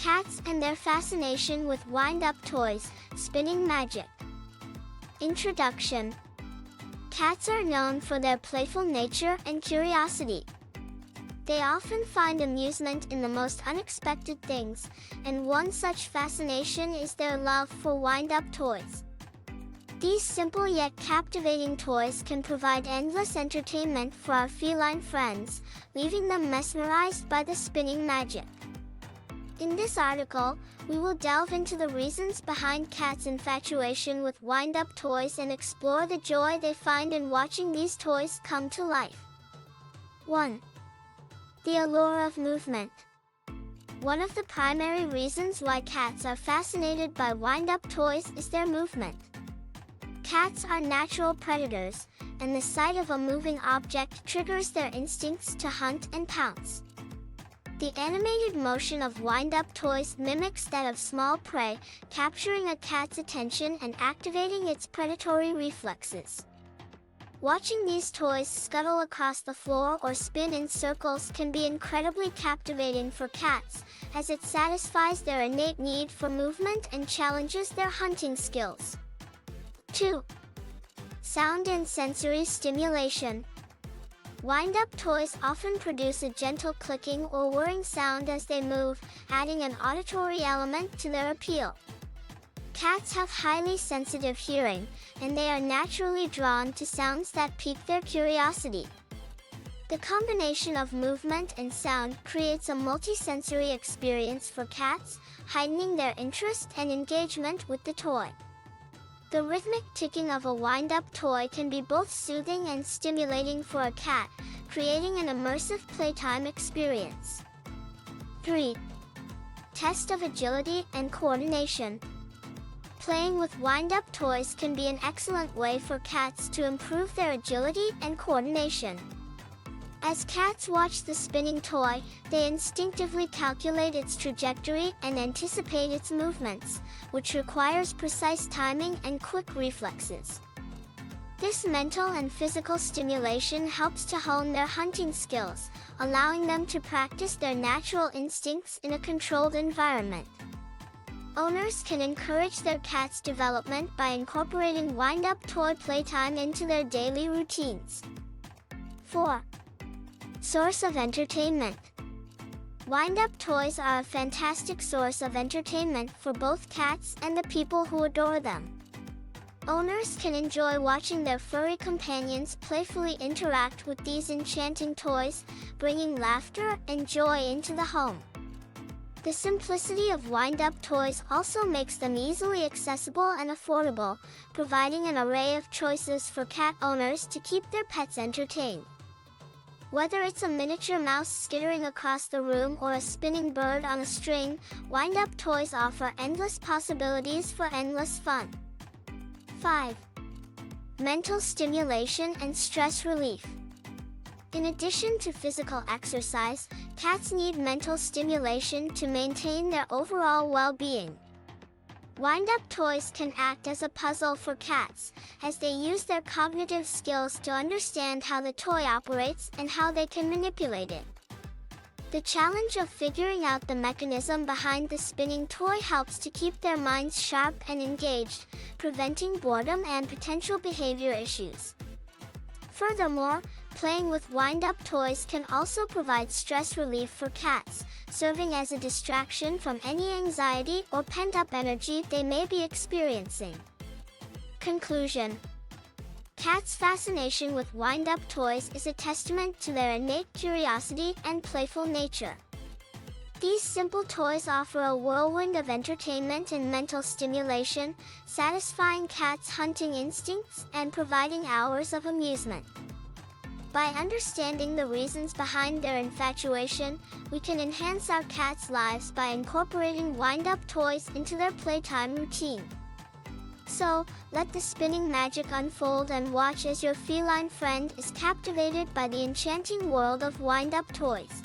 Cats and their fascination with wind-up toys, spinning magic. Introduction. Cats are known for their playful nature and curiosity. They often find amusement in the most unexpected things, and one such fascination is their love for wind-up toys. These simple yet captivating toys can provide endless entertainment for our feline friends, leaving them mesmerized by the spinning magic. In this article, we will delve into the reasons behind cats' infatuation with wind-up toys and explore the joy they find in watching these toys come to life. 1. The allure of movement. One of the primary reasons why cats are fascinated by wind-up toys is their movement. Cats are natural predators, and the sight of a moving object triggers their instincts to hunt and pounce. The animated motion of wind-up toys mimics that of small prey, capturing a cat's attention and activating its predatory reflexes. Watching these toys scuttle across the floor or spin in circles can be incredibly captivating for cats, as it satisfies their innate need for movement and challenges their hunting skills. 2. Sound and sensory stimulation. Wind-up toys often produce a gentle clicking or whirring sound as they move, adding an auditory element to their appeal. Cats have highly sensitive hearing, and they are naturally drawn to sounds that pique their curiosity. The combination of movement and sound creates a multisensory experience for cats, heightening their interest and engagement with the toy. The rhythmic ticking of a wind-up toy can be both soothing and stimulating for a cat, creating an immersive playtime experience. 3. Test of agility and coordination. Playing with wind-up toys can be an excellent way for cats to improve their agility and coordination. As cats watch the spinning toy, they instinctively calculate its trajectory and anticipate its movements, which requires precise timing and quick reflexes. This mental and physical stimulation helps to hone their hunting skills, allowing them to practice their natural instincts in a controlled environment. Owners can encourage their cats' development by incorporating wind-up toy playtime into their daily routines. 4. Source of entertainment. Wind-up toys are a fantastic source of entertainment for both cats and the people who adore them. Owners can enjoy watching their furry companions playfully interact with these enchanting toys, bringing laughter and joy into the home. The simplicity of wind-up toys also makes them easily accessible and affordable, providing an array of choices for cat owners to keep their pets entertained. Whether it's a miniature mouse skittering across the room or a spinning bird on a string, wind-up toys offer endless possibilities for endless fun. 5. Mental stimulation and stress relief. In addition to physical exercise, cats need mental stimulation to maintain their overall well-being. Wind-up toys can act as a puzzle for cats, as they use their cognitive skills to understand how the toy operates and how they can manipulate it. The challenge of figuring out the mechanism behind the spinning toy helps to keep their minds sharp and engaged, preventing boredom and potential behavior issues. Furthermore, playing with wind-up toys can also provide stress relief for cats, serving as a distraction from any anxiety or pent-up energy they may be experiencing. Conclusion. Cats' fascination with wind-up toys is a testament to their innate curiosity and playful nature. These simple toys offer a whirlwind of entertainment and mental stimulation, satisfying cats' hunting instincts and providing hours of amusement. By understanding the reasons behind their infatuation, we can enhance our cats' lives by incorporating wind-up toys into their playtime routine. So, let the spinning magic unfold and watch as your feline friend is captivated by the enchanting world of wind-up toys.